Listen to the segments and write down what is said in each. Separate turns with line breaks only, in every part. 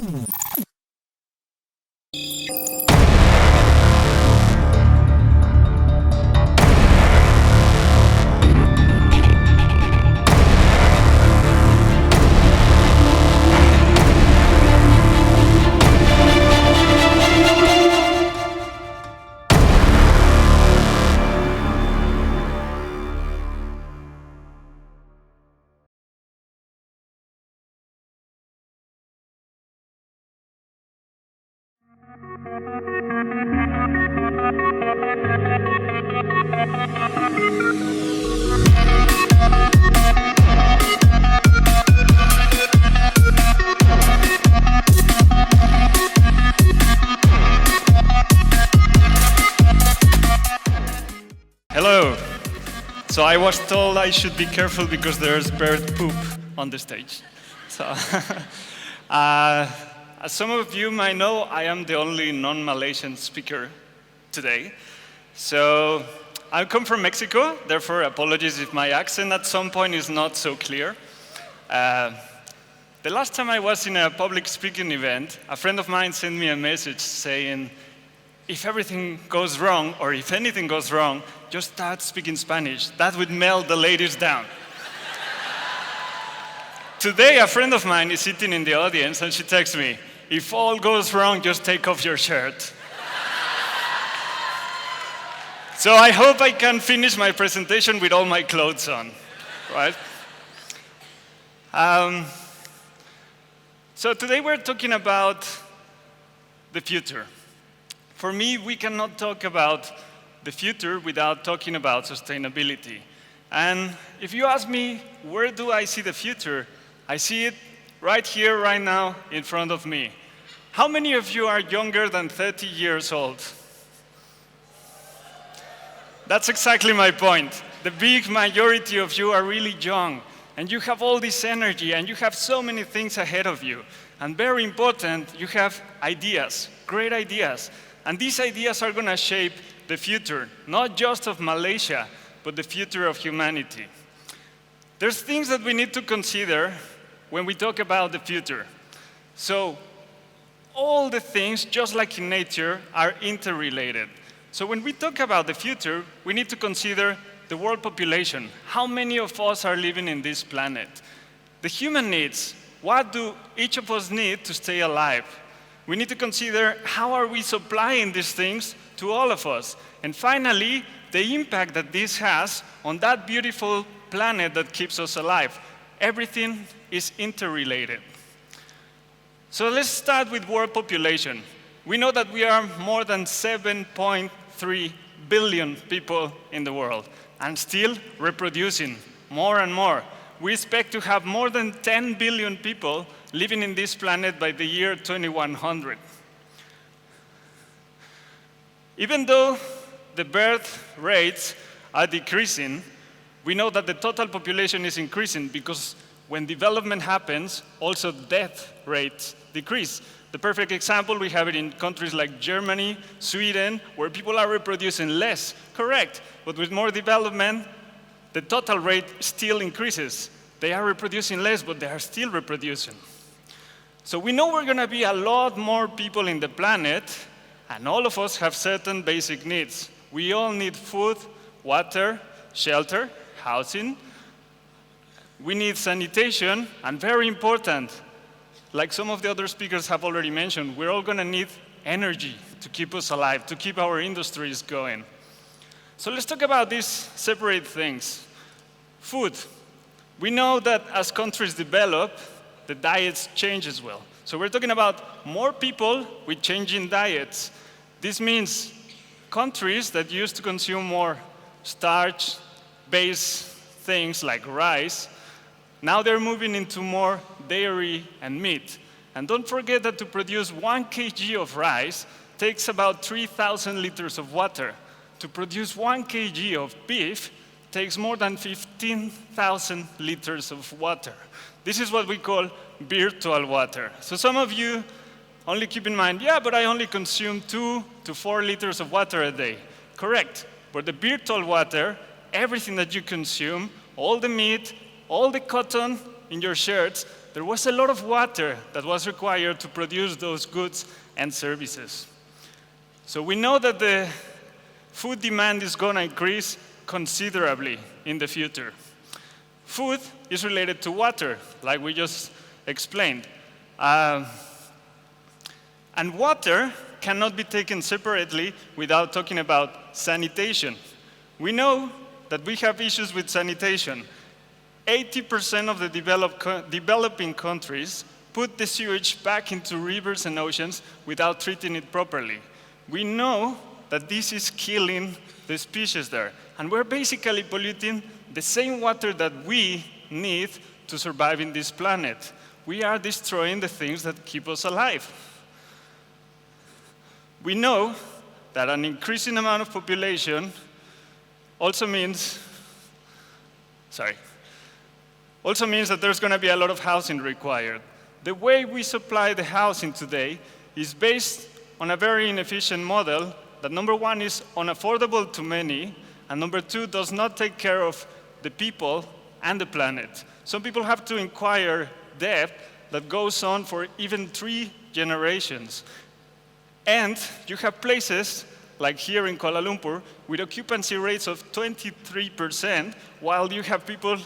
Hello. So I was told I should be careful because there's bird poop on the stage. So, as some of you might know, I am the only non-Malaysian speaker today. So I come from Mexico, therefore apologies if my accent at some point is not so clear. The last time I was in a public speaking event, a friend of mine sent me a message saying, if everything goes wrong, or if anything goes wrong, just start speaking Spanish. That would melt the ladies down. Today, a friend of mine is sitting in the audience, and she texts me, if all goes wrong, just take off your shirt. So I hope I can finish my presentation with all my clothes on, right? So today we're talking about the future. For me, we cannot talk about the future without talking about sustainability. And if you ask me, where do I see the future? I see it right here, right now, in front of me. How many of you are younger than 30 years old? That's exactly my point. The big majority of you are really young, and you have all this energy, and you have so many things ahead of you. And very important, you have ideas, great ideas. And these ideas are going to shape the future, not just of Malaysia, but the future of humanity. There's things that we need to consider when we talk about the future. So all the things, just like in nature, are interrelated. So when we talk about the future, we need to consider the world population. How many of us are living in this planet? The human needs. What do each of us need to stay alive? We need to consider how are we supplying these things to all of us. And finally, the impact that this has on that beautiful planet that keeps us alive. Everything is interrelated. So let's start with world population. We know that we are more than 7.3 billion people in the world and still reproducing more and more. We expect to have more than 10 billion people living in this planet by the year 2100. Even though the birth rates are decreasing, we know that the total population is increasing because when development happens, also death rates decrease. The perfect example, we have it in countries like Germany, Sweden, where people are reproducing less, correct, but with more development, the total rate still increases. They are reproducing less, but they are still reproducing. So we know we're going to be a lot more people in the planet, and all of us have certain basic needs. We all need food, water, shelter, housing. We need sanitation, and very important, like some of the other speakers have already mentioned, we're all going to need energy to keep us alive, to keep our industries going. So let's talk about these separate things. Food. We know that as countries develop, the diets change as well. So we're talking about more people with changing diets. This means countries that used to consume more starch-based things like rice, now they're moving into more dairy and meat. And don't forget that to produce 1 kg of rice takes about 3,000 liters of water. To produce 1 kg of beef takes more than 15,000 liters of water. This is what we call virtual water. So some of you only keep in mind, yeah, but I only consume 2 to 4 liters of water a day. Correct. But the virtual water, everything that you consume, all the meat, all the cotton in your shirts, there was a lot of water that was required to produce those goods and services. So we know that the food demand is going to increase considerably in the future. Food is related to water, like we just explained. And water cannot be taken separately without talking about sanitation. We know that we have issues with sanitation. 80% of the developing countries put the sewage back into rivers and oceans without treating it properly. We know that this is killing the species there. And we're basically polluting the same water that we need to survive in this planet. We are destroying the things that keep us alive. We know that an increasing amount of population also means that there's going to be a lot of housing required. The way we supply the housing today is based on a very inefficient model that, number one, is unaffordable to many, and number two, does not take care of the people and the planet. Some people have to acquire debt that goes on for even 3 generations. And you have places, like here in Kuala Lumpur, with occupancy rates of 23%, while you have people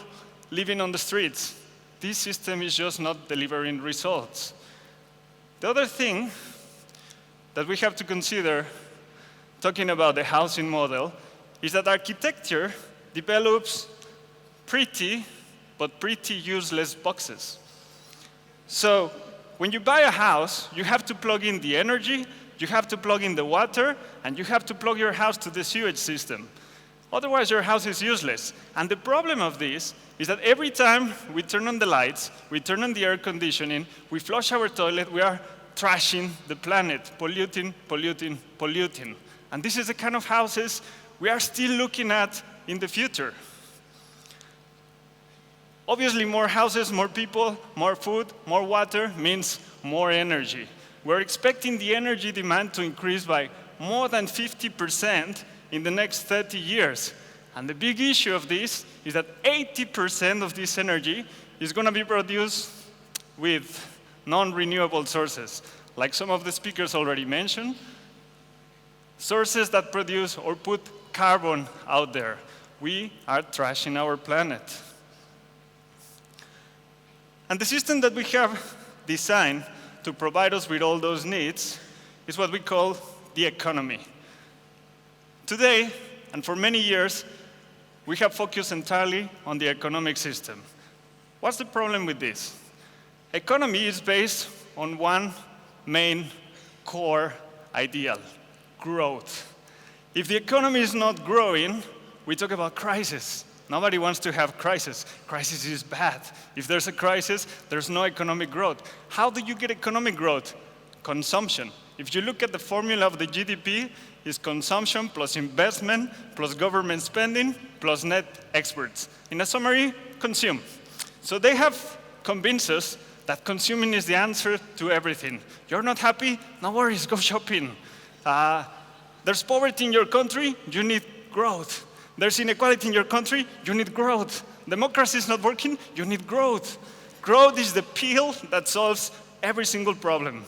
living on the streets. This system is just not delivering results. The other thing that we have to consider, talking about the housing model, is that architecture develops pretty, but pretty useless boxes. So when you buy a house, you have to plug in the energy, you have to plug in the water, and you have to plug your house to the sewage system. Otherwise, your house is useless. And the problem of this is that every time we turn on the lights, we turn on the air conditioning, we flush our toilet, we are trashing the planet, polluting, polluting, polluting. And this is the kind of houses we are still looking at in the future. Obviously, more houses, more people, more food, more water means more energy. We're expecting the energy demand to increase by more than 50% in the next 30 years. And the big issue of this is that 80% of this energy is going to be produced with non-renewable sources, like some of the speakers already mentioned, sources that produce or put carbon out there. We are trashing our planet. And the system that we have designed to provide us with all those needs is what we call the economy. Today, and for many years, we have focused entirely on the economic system. What's the problem with this? Economy is based on one main core ideal: growth. If the economy is not growing, we talk about crisis. Nobody wants to have crisis. Crisis is bad. If there's a crisis, there's no economic growth. How do you get economic growth? Consumption. If you look at the formula of the GDP, it's consumption plus investment plus government spending plus net exports. In a summary, consume. So they have convinced us that consuming is the answer to everything. You're not happy? No worries, go shopping. There's poverty in your country? You need growth. There's inequality in your country? You need growth. Democracy is not working? You need growth. Growth is the pill that solves every single problem.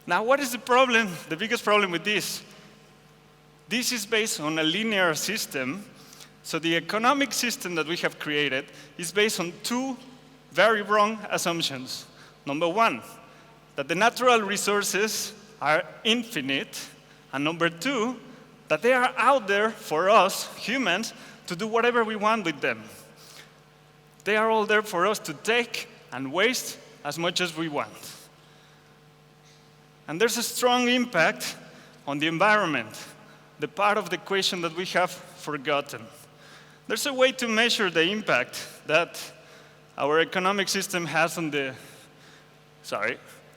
Now, what is the problem, the biggest problem with this? This is based on a linear system. So the economic system that we have created is based on 2 very wrong assumptions. Number 1, that the natural resources are infinite. And number 2, that they are out there for us, humans, to do whatever we want with them. They are all there for us to take and waste as much as we want. And there's a strong impact on the environment, the part of the equation that we have forgotten. There's a way to measure the impact that our economic system has on the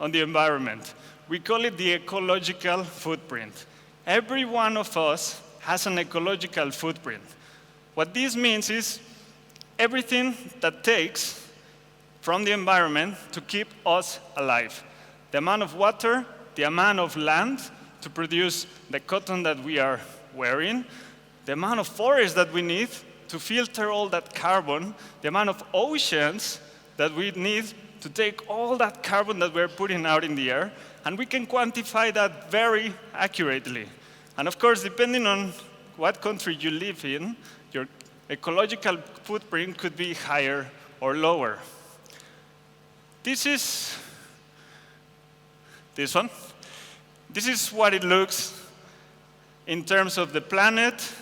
environment. We call it the ecological footprint. Every one of us has an ecological footprint. What this means is everything that takes from the environment to keep us alive. The amount of water, the amount of land to produce the cotton that we are wearing, the amount of forest that we need to filter all that carbon, the amount of oceans that we need to take all that carbon that we're putting out in the air, and we can quantify that very accurately. And of course, depending on what country you live in, your ecological footprint could be higher or lower. This is this one. This is what it looks in terms of the planet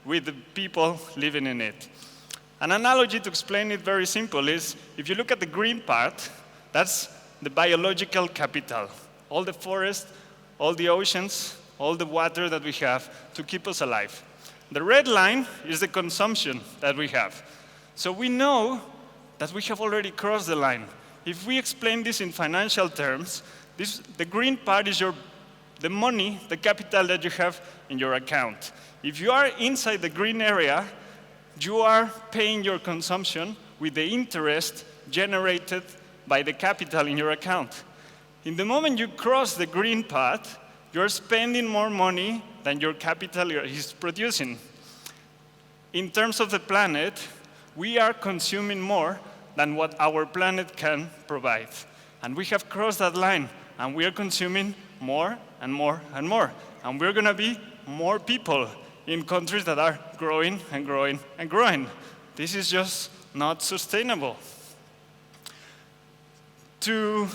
with the people living in it. An analogy to explain it very simple is, if you look at the green part, that's the biological capital. All the forest, all the oceans, all the water that we have to keep us alive. The red line is the consumption that we have. So we know that we have already crossed the line. If we explain this in financial terms, the green part is the money, the capital that you have in your account. If you are inside the green area, you are paying your consumption with the interest generated by the capital in your account. In the moment you cross the green path, you're spending more money than your capital is producing. In terms of the planet, we are consuming more than what our planet can provide. And we have crossed that line, and we are consuming more and more and more. And we're going to be more people in countries that are growing and growing and growing. This is just not sustainable. To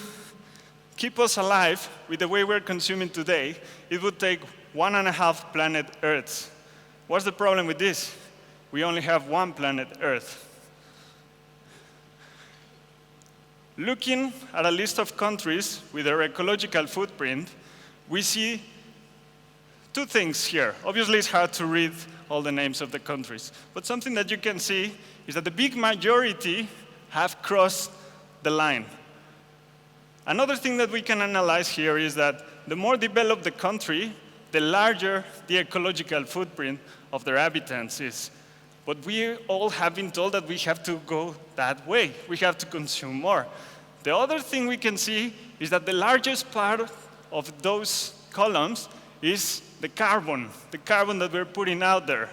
keep us alive with the way we're consuming today, it would take 1.5 planet Earths. What's the problem with this? We only have one planet Earth. Looking at a list of countries with their ecological footprint, we see two things here. Obviously, it's hard to read all the names of the countries, but something that you can see is that the big majority have crossed the line. Another thing that we can analyze here is that the more developed the country, the larger the ecological footprint of their inhabitants is. But we all have been told that we have to go that way. We have to consume more. The other thing we can see is that the largest part of those columns is the carbon that we're putting out there.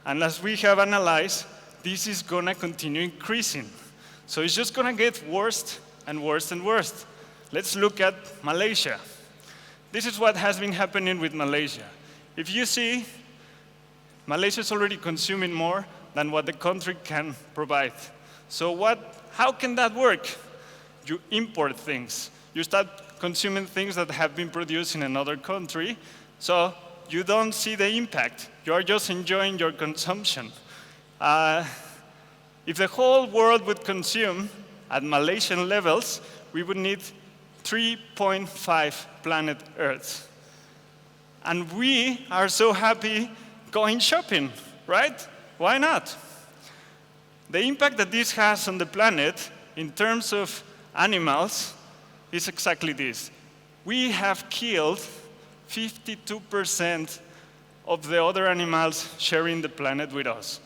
And as we have analyzed, this is going to continue increasing. So it's just going to get worse and worse and worse. Let's look at Malaysia. This is what has been happening with Malaysia. If you see, Malaysia is already consuming more than what the country can provide. So how can that work? You import things. You start consuming things that have been produced in another country, so you don't see the impact. You are just enjoying your consumption. If the whole world would consume at Malaysian levels, we would need 3.5 planet Earths. And we are so happy going shopping, right? Why not? The impact that this has on the planet in terms of animals is exactly this. We have killed 52% of the other animals sharing the planet with us.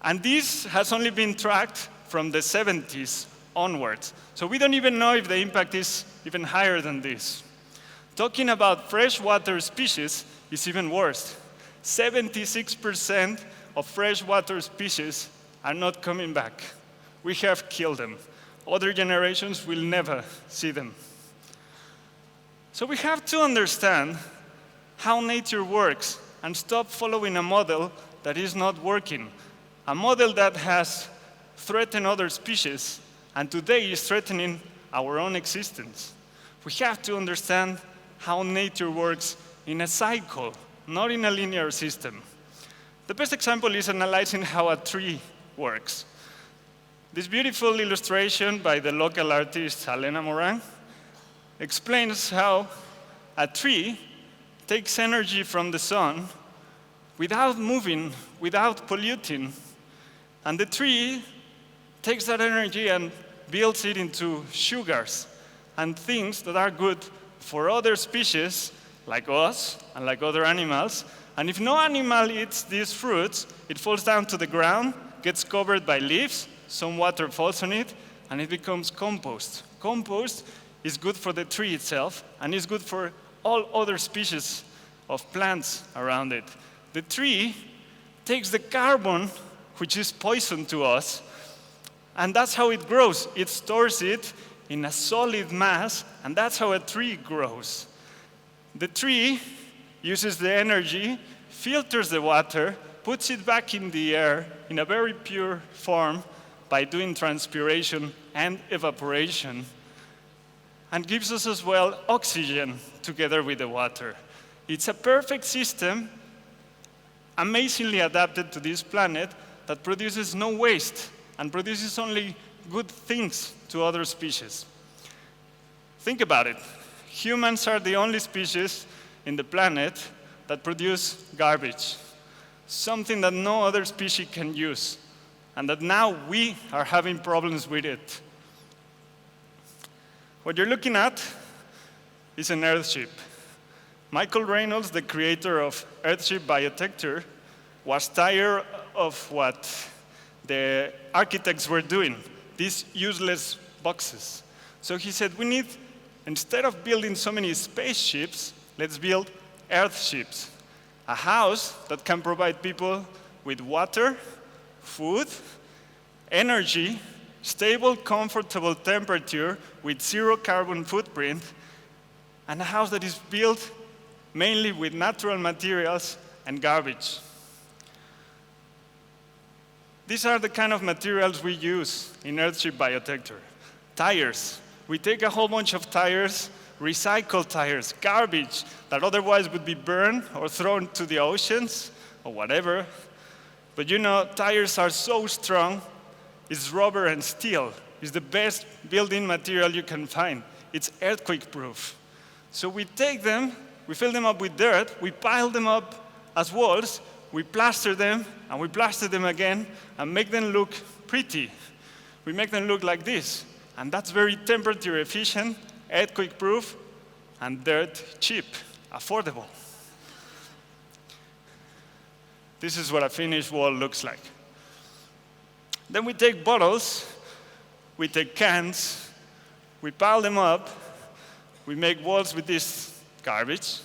And this has only been tracked from the 70s onwards. So we don't even know if the impact is even higher than this. Talking about freshwater species is even worse. 76% of freshwater species are not coming back. We have killed them. Other generations will never see them. So we have to understand how nature works and stop following a model that is not working. A model that has threatened other species and today is threatening our own existence. We have to understand how nature works in a cycle, not in a linear system. The best example is analyzing how a tree works. This beautiful illustration by the local artist Helena Moran explains how a tree takes energy from the sun without moving, without polluting. And the tree takes that energy and builds it into sugars and things that are good for other species, like us and like other animals. And if no animal eats these fruits, it falls down to the ground, gets covered by leaves, some water falls on it, and it becomes compost. Compost is good for the tree itself, and is good for all other species of plants around it. The tree takes the carbon, which is poison to us, And that's how it grows. It stores it in a solid mass, and that's how a tree grows. The tree uses the energy, filters the water, puts it back in the air in a very pure form by doing transpiration and evaporation, and gives us as well oxygen together with the water. It's a perfect system, amazingly adapted to this planet, that produces no waste and produces only good things to other species. Think about it. Humans are the only species in the planet that produce garbage, something that no other species can use, and that now we are having problems with it. What you're looking at is an Earthship. Michael Reynolds, the creator of Earthship Biotecture, was tired of what the architects were doing, these useless boxes. So he said, instead of building so many spaceships, let's build Earthships, a house that can provide people with water, food, energy, stable, comfortable temperature with zero carbon footprint, and a house that is built mainly with natural materials and garbage. These are the kind of materials we use in Earthship Biotecture. Tires. We take a whole bunch of tires, recycled tires, garbage that otherwise would be burned or thrown to the oceans or whatever. But you know, tires are so strong, it's rubber and steel. It's the best building material you can find. It's earthquake-proof. So we take them, we fill them up with dirt, we pile them up as walls, we plaster them, and we plaster them again, and make them look pretty. We make them look like this. And that's very temperature efficient, earthquake-proof, and dirt cheap, affordable. This is what a finished wall looks like. Then we take bottles, we take cans, we pile them up, we make walls with this garbage.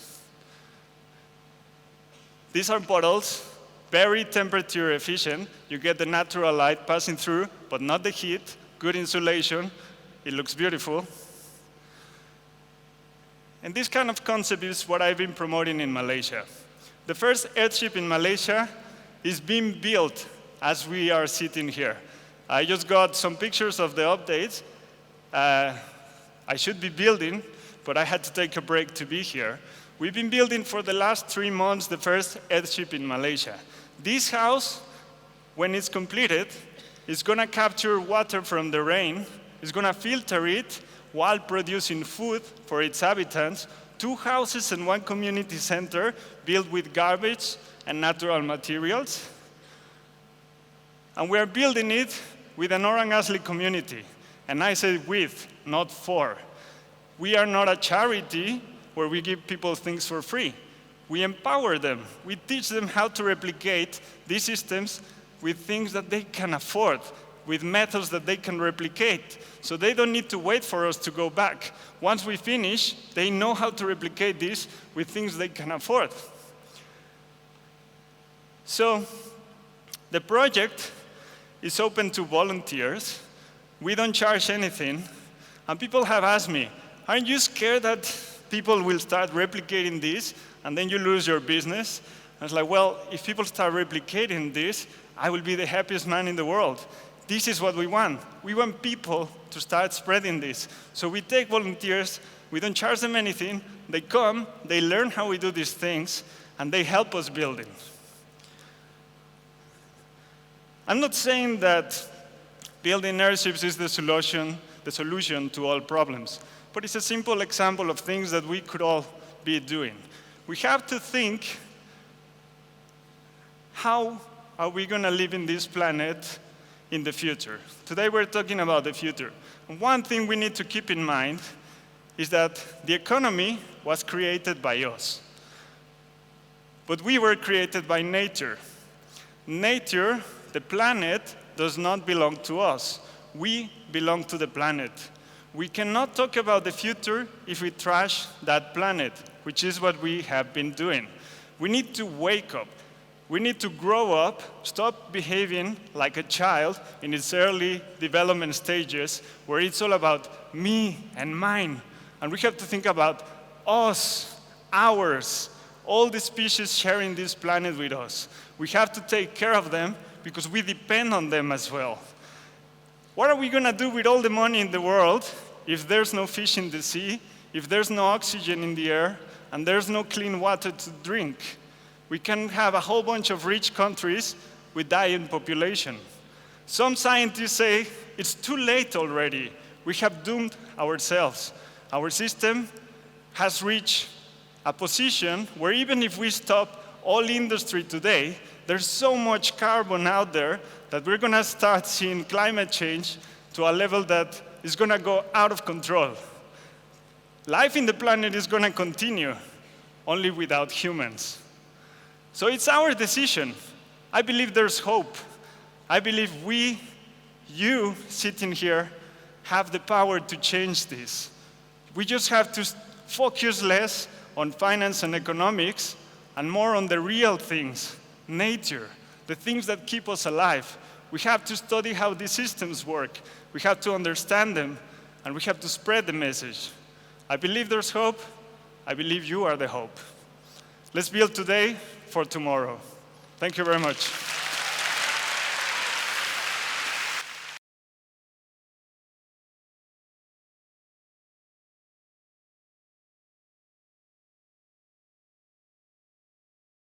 These are bottles, very temperature efficient. You get the natural light passing through, but not the heat, good insulation. It looks beautiful. And this kind of concept is what I've been promoting in Malaysia. The first Earthship in Malaysia is being built as we are sitting here. I just got some pictures of the updates. I should be building, but I had to take a break to be here. We've been building for the last 3 months the first Earthship in Malaysia. This house, when it's completed, is going to capture water from the rain, is going to filter it while producing food for its inhabitants. 2 houses and 1 community center built with garbage and natural materials. And we are building it with an Orang Asli community. And I say with, not for. We are not a charity where we give people things for free. We empower them. We teach them how to replicate these systems with things that they can afford, with methods that they can replicate. So they don't need to wait for us to go back. Once we finish, they know how to replicate this with things they can afford. So the project is open to volunteers. We don't charge anything. And people have asked me, aren't you scared that people will start replicating this and then you lose your business? I was like, well, if people start replicating this, I will be the happiest man in the world. This is what we want. We want people to start spreading this. So we take volunteers, we don't charge them anything, they come, they learn how we do these things, and they help us build it. I'm not saying that building airships is the solution to all problems, but it's a simple example of things that we could all be doing. We have to think, how are we going to live in this planet in the future? Today we're talking about the future. And one thing we need to keep in mind is that the economy was created by us. But we were created by nature. Nature, the planet, does not belong to us. We belong to the planet. We cannot talk about the future if we trash that planet, which is what we have been doing. We need to wake up. We need to grow up, stop behaving like a child in its early development stages, where it's all about me and mine. And we have to think about us, ours, all the species sharing this planet with us. We have to take care of them because we depend on them as well. What are we going to do with all the money in the world if there's no fish in the sea, if there's no oxygen in the air, and there's no clean water to drink? We can have a whole bunch of rich countries with dying population. Some scientists say it's too late already. We have doomed ourselves. Our system has reached a position where even if we stop all industry today, there's so much carbon out there that we're going to start seeing climate change to a level that is going to go out of control. Life in the planet is going to continue, only without humans. So it's our decision. I believe there's hope. I believe you sitting here, have the power to change this. We just have to focus less on finance and economics and more on the real things, nature, the things that keep us alive. We have to study how these systems work. We have to understand them, and we have to spread the message. I believe there's hope. I believe you are the hope. Let's build today for tomorrow. Thank you very much.